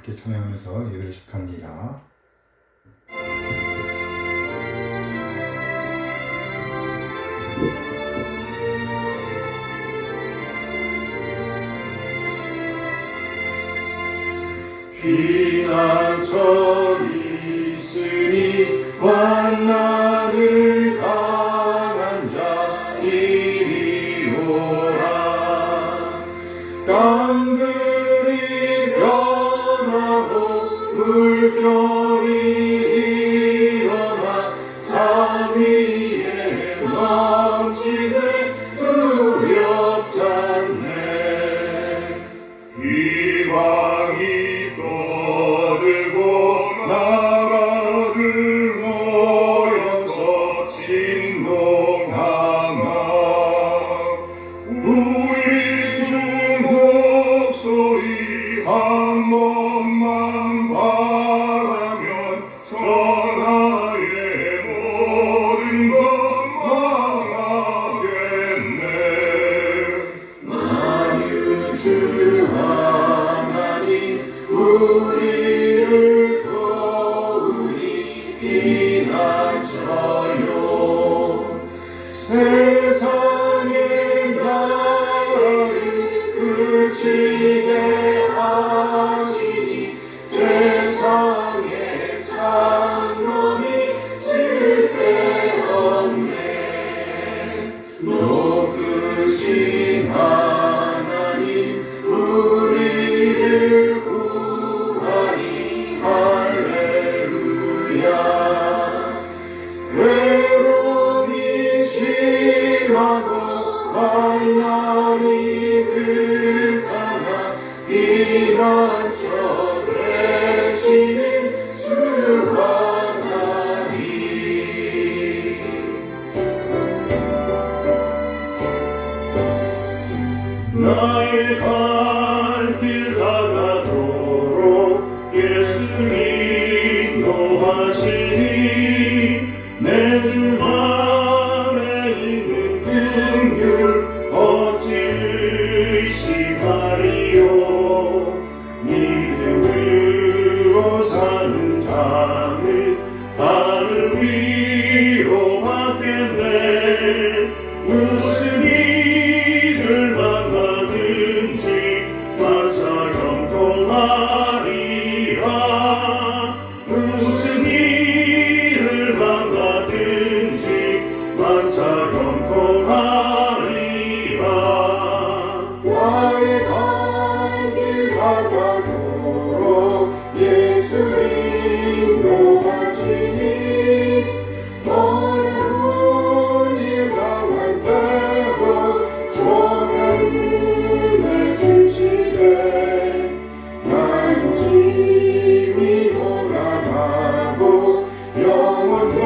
함께 찬양하면서 예배를 시작합니다. 피난처 있으니 만나를 당한 자 이리 오라. 땅들이 변하고 물결이 일어나 산 위에 넘치네 두렵지 않네. 이방이 떠들고 나라들 모여서 진동하나 우리 주 목소리 한 번만 바라면 전하의 모든 것 망하겠네. 만유주 하나님 우리를 도우니 피난처요. 세상의 나라를 그치게 하시니 세상의 장로니 쓸데없네. 높으신 하나님 우리를 구하니 할렐루야. 외로움이 심하고 만난이 극하나 피난처 되시는 주 하나님. 나의 갈 길 다가도록 예수 인도하시니 내 주 안에 있는 긍휼 어찌 의식하리요. 믿음으로 사는 자들 나를 위로받겠네. 무슨 일을 만나든지 만사 형통하리라. 무슨 일을 만나든지 만사 형통하리라. 나의 갈 길 다가도록 예수 인도하시니 어려운 일 당할 때도 선한 은혜 주시네. 난 심히 고난하고 영원대로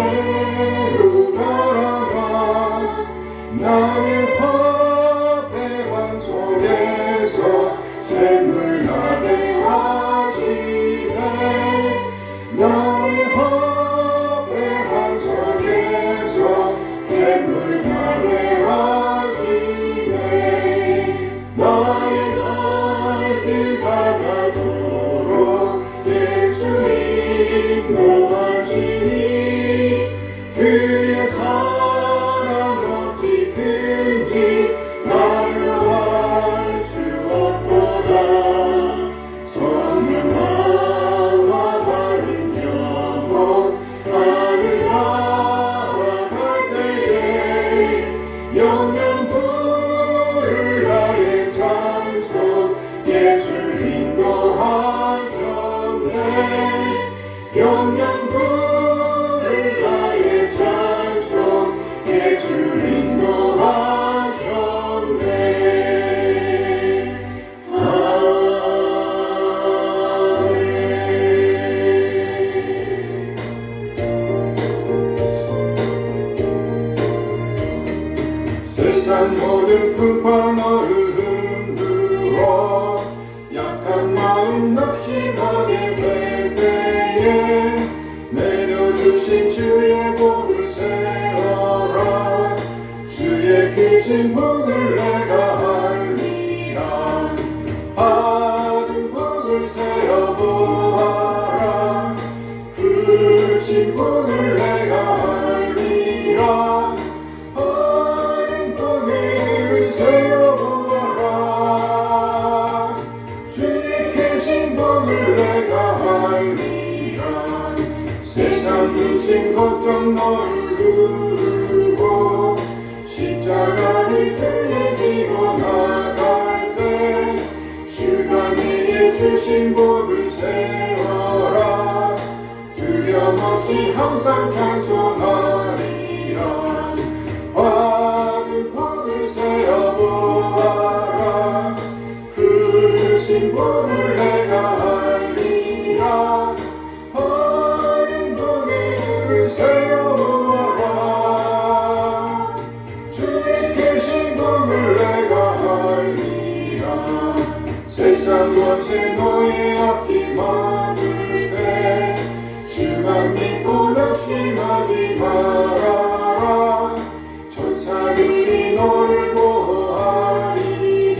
걸어가 나의 법배관 속에서 샘물 나게 하시네. 나의 법배관 속에서 샘물 나게 하시네. 나의 갈 길 다가도록 예수 인도하시니 그의 사랑 어찌 큰지 나를 알 수 없도다. 성령과 다른 영혼 나를 알아갈 때에 영영 부를 나의 찬송 예수 인도하셨네. 영영 부를 나의 찬송 예수 인도하셨네. 세상 모든 풍파 너를 흔들어 약한 마음 낙심하게 될 때에 내려주신 주의 복을 세워라. 주의 크신 복을 내가 알리라. 받은 복을 문을 세어보아라. 그 신분을 내가 알리라. 하는 문을 세어보아라. 주의 크신 분을 내가 알리라. 세상 중심 걱정 너를 두르고 십자가를 등에 지고 나갈 때 주가 내게 주신 복을 세워라. 두려움없이 항상 찬송하리라. 받은 복을 세어보아라. 그 신분을 내가 알리라. 하는 복을 세어보아라. 주의 크신 복을 내가 알리라. 세상 권세 너의 앞이 많을 때 주만 믿고 낙심하지 말아라. 천사들이 너를 보호하리니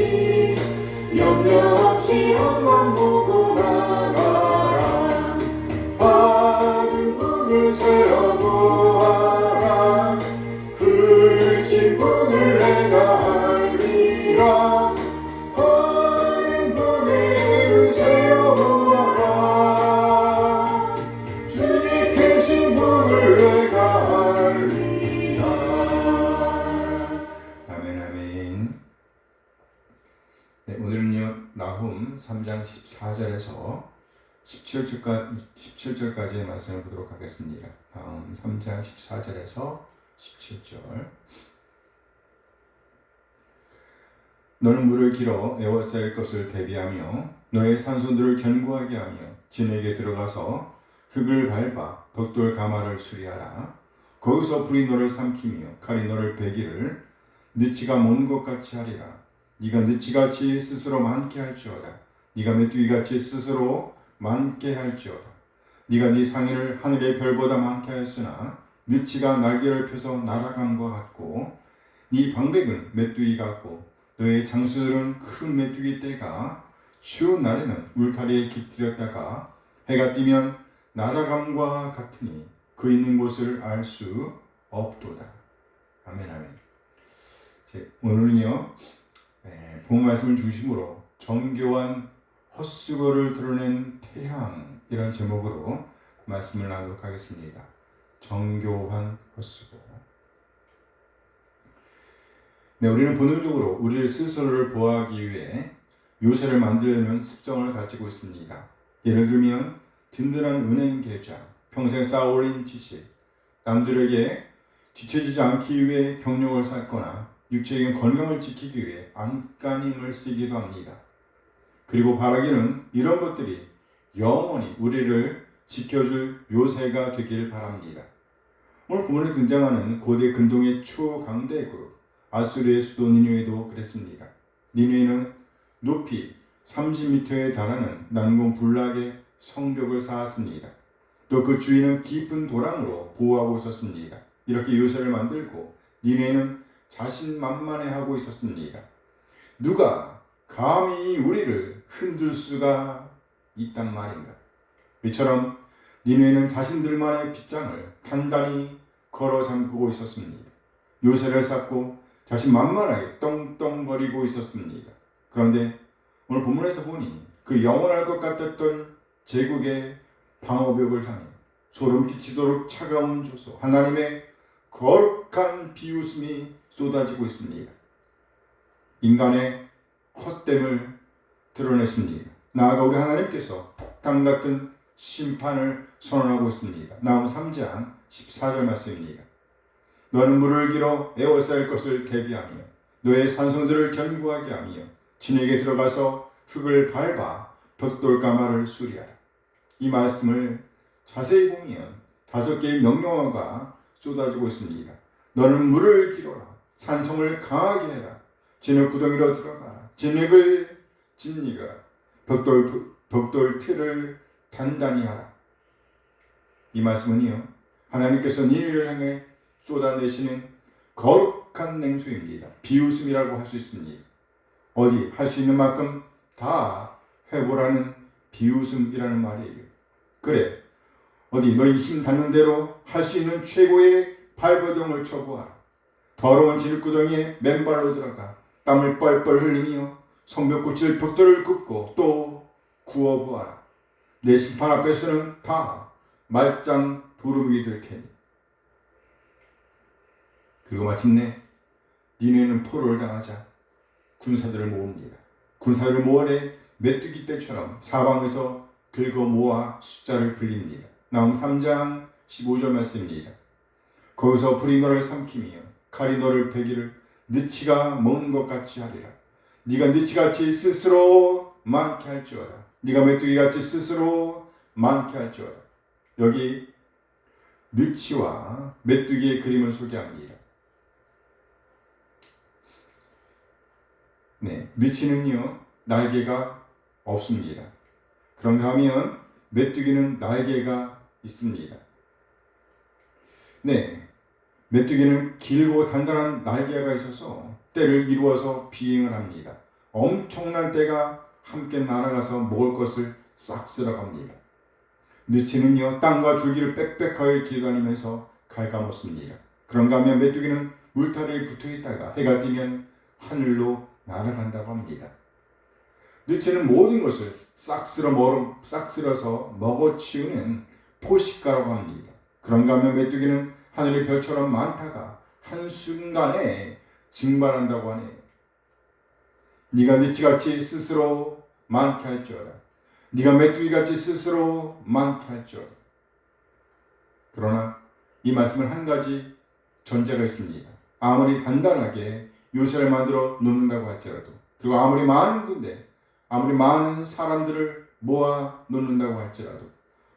염려 없이 앞만 보고 나가라. 받은 복을 세어보아라. 그 신분을 내가 알리라. 하는 복을 세어보아라. 주의 크신 복을 내가 알리라. 아멘, 아멘. 네, 오늘은요, 나훔 3장 14절에서 17절까지의 말씀을 보도록 하겠습니다. 나훔 3장 14절에서 17절. 너는 물을 길어 에워싸일 것을 대비하며 너의 산손들을 견고하게 하며 진에게 들어가서 흙을 밟아 벽돌 가마를 수리하라. 거기서 불이 너를 삼키며 칼이 너를 베기를 느치가 먼 것 같이 하리라. 네가 느치같이 스스로 많게 할지어다. 네가 메뚜기같이 스스로 많게 할지어다. 네가 네 상인을 하늘의 별보다 많게 하였으나 느치가 날개를 펴서 날아감과 같고 네 방백은 메뚜기 같고 너의 장수들은 큰 메뚜기 떼가 추운 날에는 울타리에 깃들였다가 해가 뜨면 날아감과 같으니 그 있는 곳을 알 수 없도다. 아멘, 아멘. 오늘은요, 본 말씀을 중심으로 정교한 헛수고를 드러낸 태양, 이런 제목으로 말씀을 나누도록 하겠습니다. 정교한 헛수고. 네, 우리는 본능적으로 우리 스스로를 보호하기 위해 요새를 만들려는 습성을 가지고 있습니다. 예를 들면 든든한 은행 계좌, 평생 쌓아올린 지식, 남들에게 뒤처지지 않기 위해 경력을 쌓거나 육체적인 건강을 지키기 위해 안간힘을 쓰기도 합니다. 그리고 바라기는 이런 것들이 영원히 우리를 지켜줄 요새가 되길 바랍니다. 오늘 본문에 등장하는 고대 근동의 초강대 그룹 아수르의 수도 니느웨도 그랬습니다. 니느웨는 높이 30m에 달하는 난공불락의 성벽을 쌓았습니다. 또 그 주위는 깊은 도랑으로 보호하고 있었습니다. 이렇게 요새를 만들고 니느웨는 자신만만해하고 있었습니다. 누가 감히 우리를 흔들 수가 있단 말인가? 이처럼 니느웨는 자신들만의 빗장을 단단히 걸어 잠그고 있었습니다. 요새를 쌓고 자신만만하게 떵떵거리고 있었습니다. 그런데 오늘 본문에서 보니 그 영원할 것 같았던 제국의 방어벽을 향해 소름 끼치도록 차가운 조소, 하나님의 거룩한 비웃음이 쏟아지고 있습니다. 인간의 헛됨을 드러냈습니다. 나아가 우리 하나님께서 폭탄 같은 심판을 선언하고 있습니다. 나훔 3장 14절 말씀입니다. 너는 물을 길어 에워싸일 것을 대비하며 너의 산성들을 견고하게 하며 진에게 들어가서 흙을 밟아 벽돌 가마를 수리하라. 이 말씀을 자세히 보면 5개의 명령어가 쏟아지고 있습니다. 너는 물을 길어라. 산성을 강하게 해라. 진흙 구덩이로 들어가라. 진흙을 짓니가라. 벽돌 틀을 단단히 하라. 이 말씀은요, 하나님께서 니느웨를 향해 쏟아내시는 거룩한 냉소입니다. 비웃음이라고 할 수 있습니다. 어디 할 수 있는 만큼 다 해보라는 비웃음이라는 말이에요. 그래, 어디 너희 힘 닿는 대로 할 수 있는 최고의 발버둥을 쳐보아라. 더러운 질구덩이에 맨발로 들어가 땀을 뻘뻘 흘리며 성벽꽃을 벽돌을 긋고 또 구워보아라. 내 심판 앞에서는 다 말짱 도루묵이 될 테니. 그리고 마침내 니네는 포로를 당하자 군사들을 모읍니다. 군사들을 모아내 메뚜기 떼처럼 사방에서 긁어 모아 숫자를 불립니다. 나음 3장 15절 말씀입니다. 거기서 불이 너를 삼키며 칼이 너를 베기를 느치가 먹는 것 같이 하리라. 네가 느치같이 스스로 많게 할지어다. 네가 메뚜기같이 스스로 많게 할지어다. 여기 느치와 메뚜기의 그림을 소개합니다. 네, 느치는요 날개가 없습니다. 그런가 하면 메뚜기는 날개가 있습니다. 네, 메뚜기는 길고 단단한 날개가 있어서 때를 이루어서 비행을 합니다. 엄청난 때가 함께 날아가서 먹을 것을 싹 쓸어갑니다. 느치는요 땅과 줄기를 빽빽하게 기어다니면서 갉아먹습니다. 그런가 하면 메뚜기는 울타리에 붙어있다가 해가 뜨면 하늘로 날아간다고 합니다. 느치는 모든 것을 싹 쓸어서 먹어치우는 포식가라고 합니다. 그런가 하면 메뚜기는 하늘의 별처럼 많다가 한순간에 증발한다고 하네요. 네가 느치같이 스스로 많게 할지어다. 네가 메뚜기같이 스스로 많게 할지어다. 그러나 이 말씀은 한 가지 전제가 있습니다. 아무리 단단하게 요새를 만들어 놓는다고 할지라도, 그리고 아무리 많은 군대, 아무리 많은 사람들을 모아 놓는다고 할지라도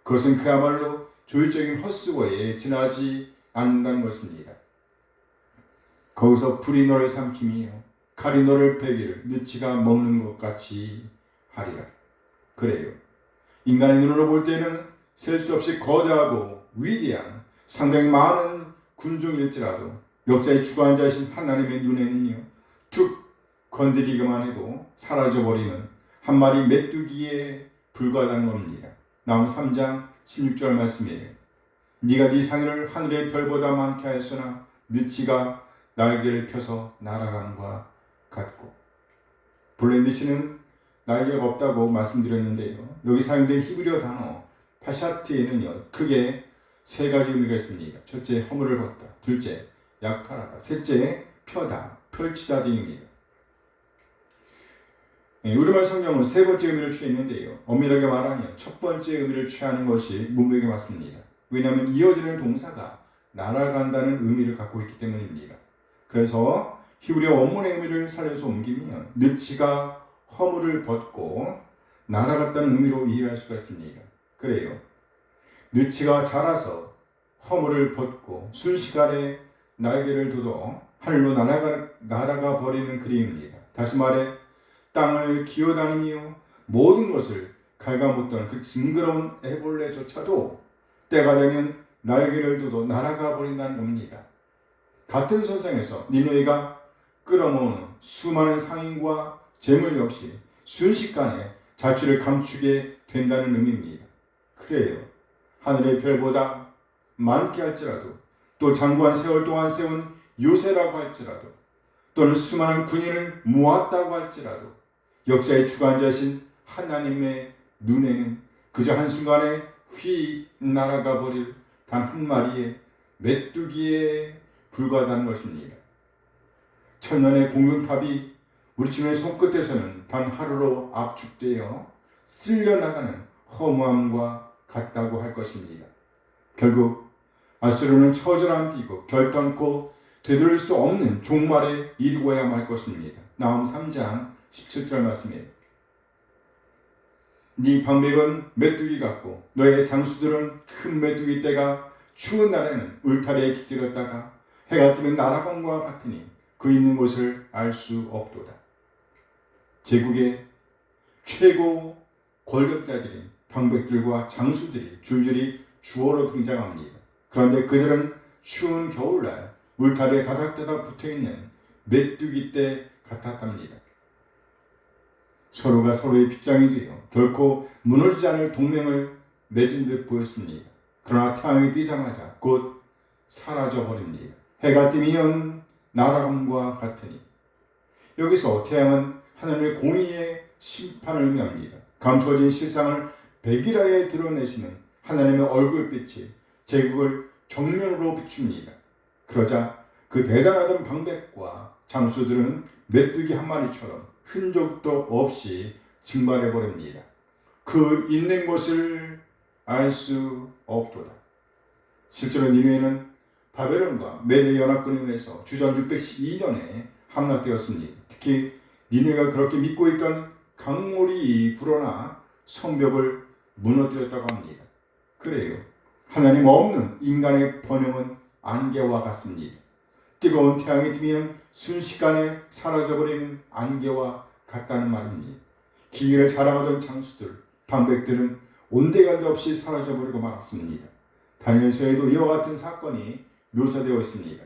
그것은 그야말로 조율적인 헛수고에 지나지 않는다는 것입니다. 거기서 불이 너를 삼키며 칼이 너를 베기를 느치가 먹는 것 같이 하리라. 그래요. 인간의 눈으로 볼 때는 셀 수 없이 거대하고 위대한 상당히 많은 군종일지라도 역사의 주관자이신 하나님의 눈에는요 툭 건드리기만 해도 사라져버리는 한 마리 메뚜기에 불과하다는 겁니다. 나음 3장 16절 말씀이에요. 네가 네 상인을 하늘의 별보다 많게 하였으나 느치가 날개를 펴서 날아감과 같고. 본래 느치는 날개가 없다고 말씀드렸는데요. 여기 사용된 히브리어 단어 파샤트에는요 크게 세 가지 의미가 있습니다. 첫째, 허물을 벗다. 둘째, 약탈하다. 셋째, 펴다, 펼치다 등입니다. 우리말 성경은 세 번째 의미를 취했는데요. 엄밀하게 말하면 첫 번째 의미를 취하는 것이 문맥에 맞습니다. 왜냐하면 이어지는 동사가 날아간다는 의미를 갖고 있기 때문입니다. 그래서 히브리어 원문의 의미를 살려서 옮기면 느치가 허물을 벗고 날아갔다는 의미로 이해할 수가 있습니다. 그래요. 느치가 자라서 허물을 벗고 순식간에 날개를 돋워 하늘로 날아가 버리는 그림입니다. 다시 말해 땅을 기어다니며 모든 것을 갉아먹던 그 징그러운 애벌레조차도 때가 되면 날개를 돋워 날아가 버린다는 겁니다. 같은 선상에서 니느웨가 끌어모으는 수많은 상인과 재물 역시 순식간에 자취를 감추게 된다는 의미입니다. 그래요. 하늘의 별보다 많게 할지라도, 또 장구한 세월 동안 세운 요새라고 할지라도, 또는 수많은 군인을 모았다고 할지라도 역사의 주관자신 하나님의 눈에는 그저 한순간에 휘 날아가 버릴 단 한 마리의 메뚜기에 불과하다는 것입니다. 천년의 공중탑이 우리 주님의 손끝에서는 단 하루로 압축되어 쓸려나가는 허무함과 같다고 할 것입니다. 결국 아수르는 처절한 비극, 결단코 되돌릴 수 없는 종말에 이르고야 말 것입니다. 나음 3장 17절 말씀이에요. 네 방백은 메뚜기 같고 너의 장수들은 큰 메뚜기 떼가 추운 날에는 울타리에 깃들였다가 해가 뜨면 날아감과 같으니 그 있는 곳을 알 수 없도다. 제국의 최고 권력자들인 방백들과 장수들이 줄줄이 주어로 등장합니다. 그런데 그들은 추운 겨울날 울타리에 다닥다닥 붙어있는 메뚜기 떼 같았답니다. 서로가 서로의 빗장이 되어 결코 무너지지 않을 동맹을 맺은 듯 보였습니다. 그러나 태양이 뜨자마자 곧 사라져버립니다. 해가 뜨면 날아감과 같으니. 여기서 태양은 하나님의 공의의 심판을 의미합니다. 감추어진 실상을 백일하에 드러내시는 하나님의 얼굴빛이 제국을 정면으로 비춥니다. 그러자 그 대단하던 방백과 장수들은 메뚜기 한 마리처럼 흔적도 없이 증발해버립니다. 그 있는 곳을 알 수 없도다. 실제로 니느웨는 바벨론과 메대 연합군에 의해서 주전 612년에 함락되었습니다. 특히 니느웨가 그렇게 믿고 있던 강물이 불어나 성벽을 무너뜨렸다고 합니다. 그래요. 하나님 없는 인간의 번영은 안개와 같습니다. 뜨거운 태양이 뜨면 순식간에 사라져버리는 안개와 같다는 말입니다. 기계를 자랑하던 장수들, 방백들은 온데간데 없이 사라져버리고 말았습니다. 다니엘서에도 이와 같은 사건이 묘사되어 있습니다.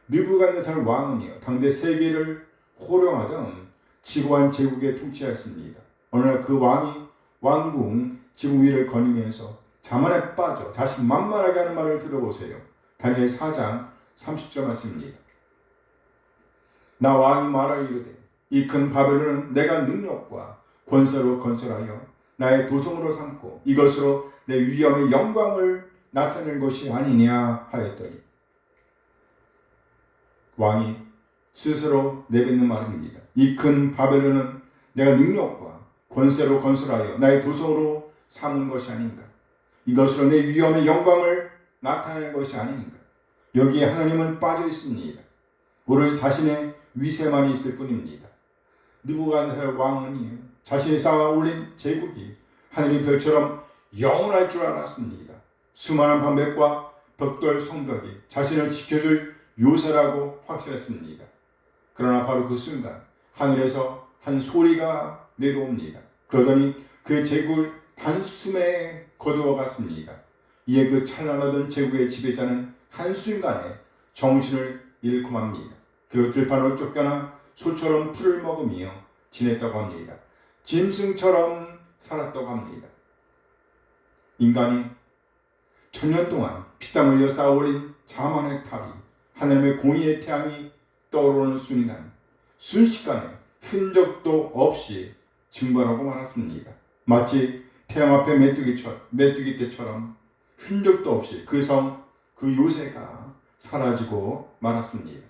느부갓네살 왕은요, 당대 세계를 호령하던 지고한 제국에 통치하였습니다. 어느 날 그 왕이 왕궁 지붕 위를 거니면서 자만에 빠져 자신 만만하게 하는 말을 들어보세요. 다니엘 4장 30절 말씀입니다. 나 왕이 말하기로되 이 큰 바벨론은 내가 능력과 권세로 건설하여 나의 도성으로 삼고 이것으로 내 위엄의 영광을 나타낼 것이 아니냐 하였더니, 왕이 스스로 내뱉는 말입니다. 이 큰 바벨론은 내가 능력과 권세로 건설하여 나의 도성으로 삼은 것이 아닌가? 이것으로 내 위엄의 영광을 나타낼 것이 아닌가? 여기에 하나님은 빠져 있습니다. 오로지 자신의 위세만 있을 뿐입니다. 느부갓네살 왕은 자신이 쌓아 올린 제국이 하늘의 별처럼 영원할 줄 알았습니다. 수많은 방백과 벽돌 성벽이 자신을 지켜줄 요새라고 확신했습니다. 그러나 바로 그 순간 하늘에서 한 소리가 내려옵니다. 그러더니 그의 제국을 단숨에 거두어 갔습니다. 이에 그 찬란하던 제국의 지배자는 한순간에 정신을 잃고 맙니다. 그리고 들판으로 쫓겨나 소처럼 풀을 먹으며 지냈다고 합니다. 짐승처럼 살았다고 합니다. 인간이 천년 동안 피땀 흘려 쌓아올린 자만의 탑이 하나님의 공의의 태양이 떠오르는 순간 순식간에 흔적도 없이 증발하고 말았습니다. 마치 태양 앞에 메뚜기 떼처럼 흔적도 없이 그 성, 그 요새가 사라지고 말았습니다.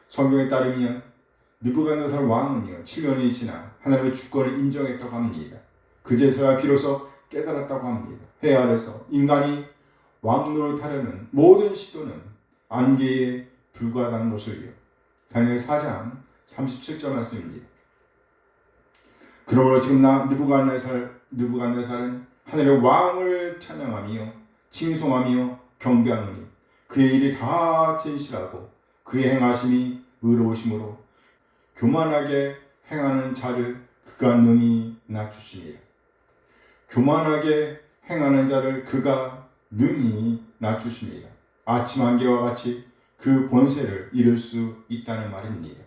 성경에 따르면 느부갓네살 왕은요 7년이 지나 하나님의 주권을 인정했다고 합니다. 그제서야 비로소 깨달았다고 합니다. 해 아래서 인간이 왕노릇하려는 모든 시도는 안개에 불과하다는 것을요. 다니엘 4장 37절 말씀입니다. 그러므로 지금 느부갓네살은 하늘의 왕을 찬양하며 칭송하며 경배하노니 그의 일이 다 진실하고 그의 행하심이 의로우심으로 교만하게 행하는 자를 그가 능히 낮추시니라. 교만하게 행하는 자를 그가 능히 낮추십니다. 아침 안개와 같이 그 권세를 이룰 수 있다는 말입니다.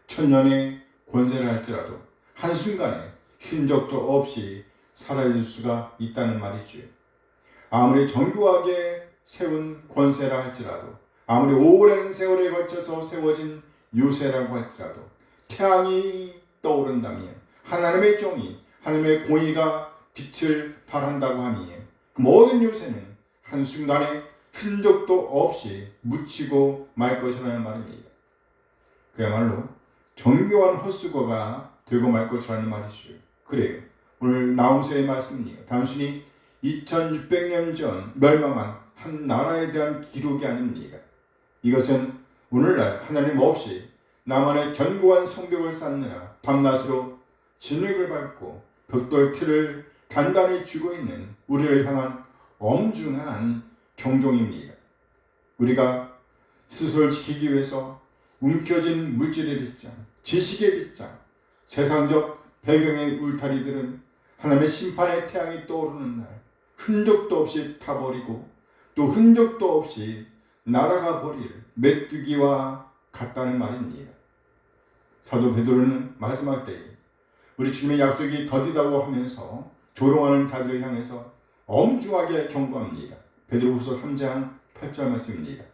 천년의 권세를 할지라도 한순간에 흔적도 없이 사라질 수가 있다는 말이죠. 아무리 정교하게 세운 권세라 할지라도, 아무리 오랜 세월에 걸쳐서 세워진 요새라고 할지라도 태양이 떠오른다면, 하나님의 정의, 하나님의 공의가 빛을 발한다고 하니 그 모든 요새는 한순간에 흔적도 없이 묻히고 말 것이라는 말입니다. 그야말로 정교한 헛수고가 되고 말 것이라는 말이죠. 그래요. 오늘 나홈서의 말씀은요, 단순히 2600년 전 멸망한 한 나라에 대한 기록이 아닙니다. 이것은 오늘날 하나님 없이 나만의 견고한 성벽을 쌓느라 밤낮으로 진흙을 밟고 벽돌 틀을 단단히 쥐고 있는 우리를 향한 엄중한 경종입니다. 우리가 스스로를 지키기 위해서 움켜진 물질의 빗장, 지식의 빗장, 세상적 배경의 울타리들은 하나님의 심판의 태양이 떠오르는 날 흔적도 없이 타버리고 또 흔적도 없이 날아가 버릴 메뚜기와 같다는 말입니다. 사도 베드로는 마지막 때에 우리 주님의 약속이 더디다고 하면서 조롱하는 자들을 향해서 엄중하게 경고합니다. 베드로후서 3장 8절 말씀입니다.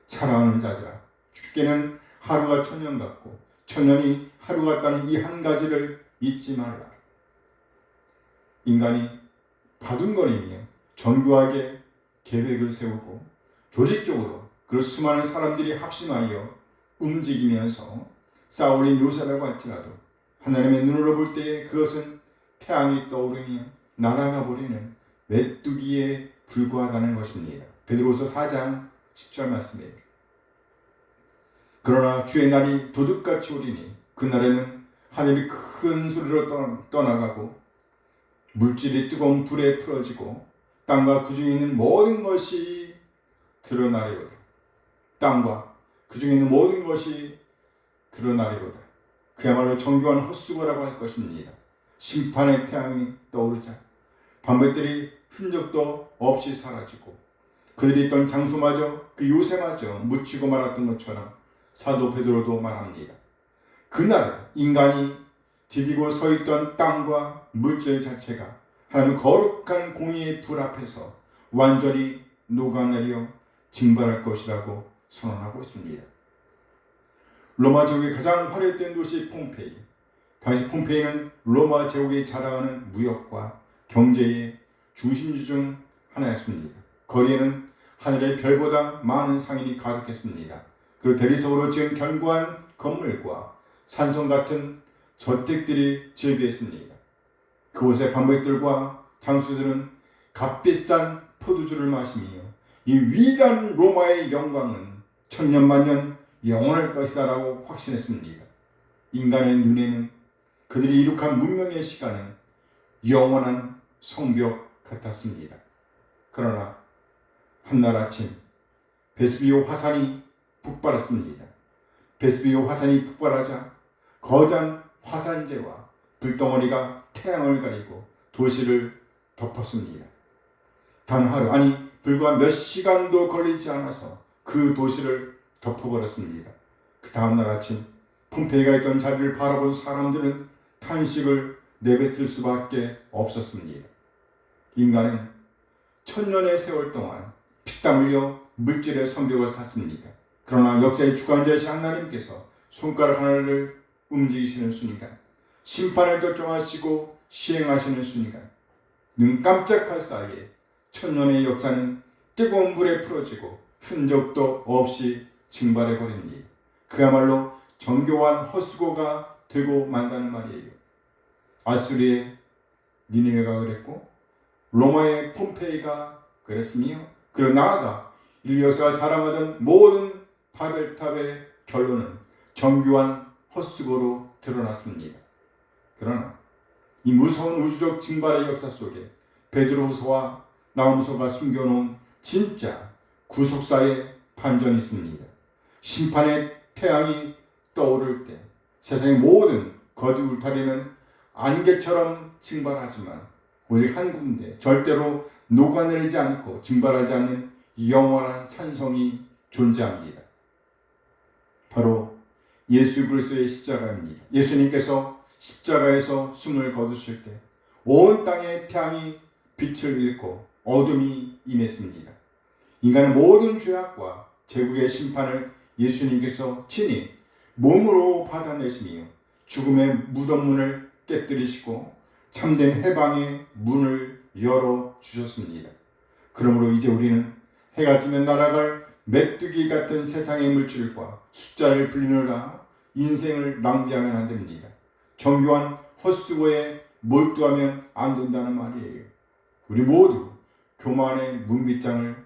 사랑하는 자들아, 죽게는 하루가 천년 같고 천년이 하루 같다는 이 한 가지를 잊지 말라. 인간이 바둥거리며 정교하게 계획을 세우고 조직적으로 그 수많은 사람들이 합심하여 움직이면서 쌓아올린 요새라고 할지라도 하나님의 눈으로 볼 때에 그것은 태양이 떠오르며 날아가 버리는 메뚜기에 불과하다는 것입니다. 베드로후서 4장 10절 말씀입니다. 그러나 주의 날이 도둑같이 오리니 그날에는 하늘이 큰 소리로 떠나가고 물질이 뜨거운 불에 풀어지고 땅과 그 중에 있는 모든 것이 드러나리로다. 땅과 그 중에 있는 모든 것이 드러나리로다. 그야말로 정교한 헛수고라고 할 것입니다. 심판의 태양이 떠오르자 반백들이 흔적도 없이 사라지고 그들이 있던 장소마저 그 요새마저 묻히고 말았던 것처럼 사도 베드로도 말합니다. 그날 인간이 디디고 서 있던 땅과 물질 자체가 하나님의 거룩한 공의의 불 앞에서 완전히 녹아내려 증발할 것이라고 선언하고 있습니다. 로마 제국의 가장 화려했던 도시 폼페이. 당시 폼페이는 로마 제국이 자랑하는 무역과 경제의 중심지 중 하나였습니다. 거리에는 하늘의 별보다 많은 상인이 가득했습니다. 그리고 대리석으로 지은 견고한 건물과 산성 같은 저택들이 즐비했습니다. 그곳의 반백들과 장수들은 값비싼 포도주를 마시며 이 위대한 로마의 영광은 천년만년 영원할 것이다 라고 확신했습니다. 인간의 눈에는 그들이 이룩한 문명의 시간은 영원한 성벽 같았습니다. 그러나 한날 아침 베수비오 화산이 폭발했습니다. 베수비오 화산이 폭발하자 거대한 화산재와 불덩어리가 태양을 가리고 도시를 덮었습니다. 단 하루, 아니 불과 몇 시간도 걸리지 않아서 그 도시를 덮어버렸습니다. 그 다음날 아침 폼페이가 있던 자리를 바라본 사람들은 탄식을 내뱉을 수밖에 없었습니다. 인간은 천년의 세월 동안 피땀 흘려 물질의 성벽을 샀습니다. 그러나 역사의 주관자이신 하나님께서 손가락 하나를 움직이시는 순간, 심판을 결정하시고 시행하시는 순간, 눈 깜짝할 사이에 천년의 역사는 뜨거운 불에 풀어지고 흔적도 없이 증발해버립니다. 그야말로 정교한 헛수고가 되고 만다는 말이에요. 아수리의 니느웨가 그랬고 로마의 폼페이가 그랬으며 그리고 나아가 인류가 자랑하던 모든 바벨탑의 결론은 정교한 헛수고로 드러났습니다. 그러나 이 무서운 우주적 징발의 역사 속에 베드로후서와 나훔서가 숨겨놓은 진짜 구속사의 반전이 있습니다. 심판의 태양이 떠오를 때 세상의 모든 거짓 울타리는 안개처럼 징발하지만 오직 한 군데 절대로 녹아내리지 않고 징발하지 않는 영원한 산성이 존재합니다. 바로 예수 그리스도의 십자가입니다. 예수님께서 십자가에서 숨을 거두실 때 온 땅의 태양이 빛을 잃고 어둠이 임했습니다. 인간의 모든 죄악과 제국의 심판을 예수님께서 친히 몸으로 받아내시며 죽음의 무덤문을 깨뜨리시고 참된 해방의 문을 열어주셨습니다. 그러므로 이제 우리는 해가 뜨면 날아갈 메뚜기 같은 세상의 물질과 숫자를 불리느라 인생을 낭비하면 안 됩니다. 정교한 헛수고에 몰두하면 안 된다는 말이에요. 우리 모두 교만의 문빗장을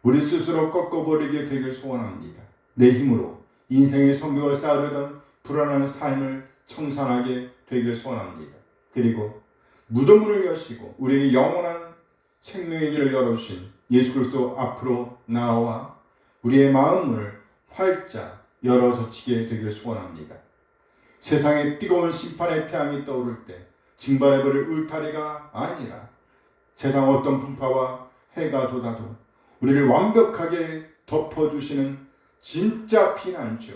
우리 스스로 꺾어버리게 되길 소원합니다. 내 힘으로 인생의 성벽을 쌓으려던 불안한 삶을 청산하게 되길 소원합니다. 그리고 무덤문을 여시고 우리에게 영원한 생명의 길을 열어주신 예수 그리스도 앞으로 나와 우리의 마음을 활짝 열어 젖히게 되길 소원합니다. 세상의 뜨거운 심판의 태양이 떠오를 때 징발해버릴 울타리가 아니라 세상 어떤 풍파와 해가 돋아도 우리를 완벽하게 덮어주시는 진짜 피난처,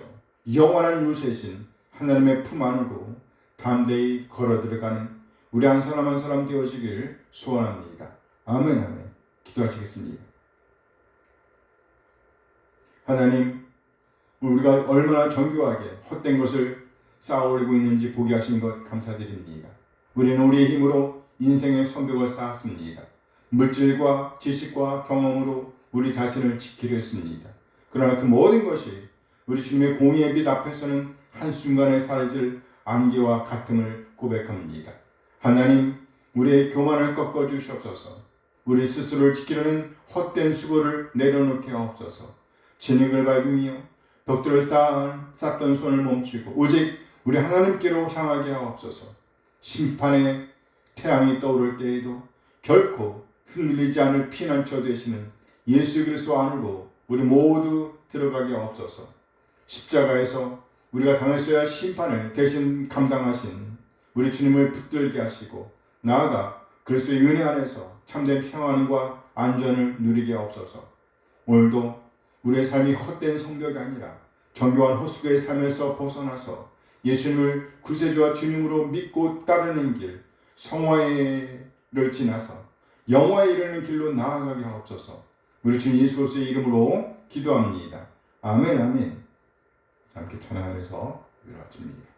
영원한 요새신 하나님의 품 안으로 담대히 걸어 들어가는 우리 한 사람 한 사람 되어지길 소원합니다. 아멘 아멘. 기도하시겠습니다. 하나님, 우리가 얼마나 정교하게 헛된 것을 쌓아 올리고 있는지 보게 하신 것 감사드립니다. 우리는 우리의 힘으로 인생의 성벽을 쌓았습니다. 물질과 지식과 경험으로 우리 자신을 지키려 했습니다. 그러나 그 모든 것이 우리 주님의 공의의 빛 앞에서는 한순간에 사라질 안개와 같음을 고백합니다. 하나님, 우리의 교만을 꺾어 주시옵소서. 우리 스스로를 지키려는 헛된 수고를 내려놓게 하옵소서. 진흙을 밟으며 벽돌을 쌓던 손을 멈추고 오직 우리 하나님께로 향하게 하옵소서. 심판의 태양이 떠오를 때에도 결코 흔들리지 않을 피난처 되시는 예수 그리스도 안으로 우리 모두 들어가게 하옵소서. 십자가에서 우리가 당했어야 할 심판을 대신 감당하신 우리 주님을 붙들게 하시고 나아가 그리스도의 은혜 안에서 참된 평안과 안전을 누리게 하옵소서. 오늘도 우리의 삶이 헛된 성벽이 아니라 정교한 헛수고의 삶에서 벗어나서 예수님을 구세주와 주님으로 믿고 따르는 길, 성화를 지나서 영화에 이르는 길로 나아가게 하옵소서. 우리 주님 예수 그리스도의 이름으로 기도합니다. 아멘 아멘. 함께 찬양하면서 기도를 마칩니다.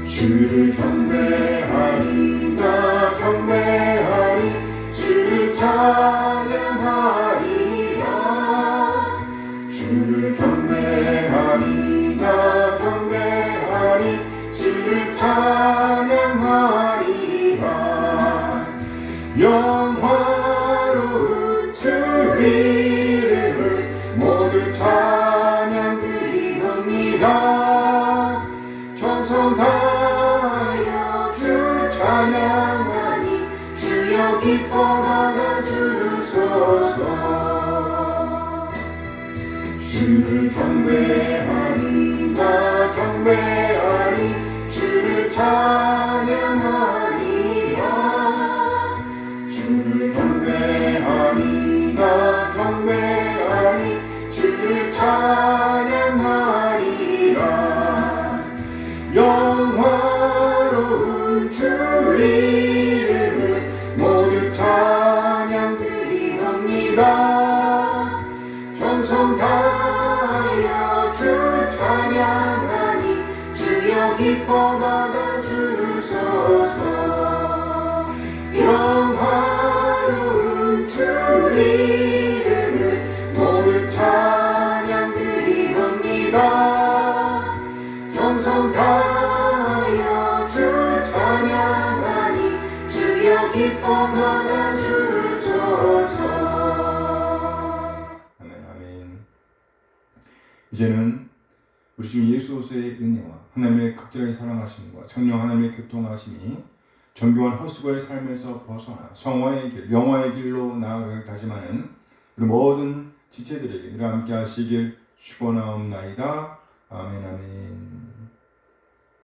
주를 경배하리 나 경배하리 주를 찬양하리라 주를 경배하리 나 경배하리 주를 찬양하리라 영화로운 주 이름을 모두 찬양 드리옵니다 정성 다하여 주 찬양하니 주여 기뻐 받아 주소서 주를 경배하니 나 경배하니 주를 찬양하리라 주를 경배하니 나 경배하니 주를 찬양하리라 영화로운 주 이름을 모두 찬양 드리옵니다 정성 다하여 주 찬양하니 주여 기뻐 받아 주소서 영화로운 주 이름을 모두 찬양 드리옵니다 정성 다하여 주 찬양하니 주여 기뻐 받아 주소서 아멘 아멘. 이제는 우리 주님 예수 그리스도의 은혜와 하나님의 극진하게 사랑하심과 성령 하나님의 교통하심이 정교한 헛수고의 삶에서 벗어나 성화의 길, 영화의 길로 나아가길 다짐하는 우리 모든 지체들에게 늘 함께 하시길 축원하옵나이다. 아멘 아멘.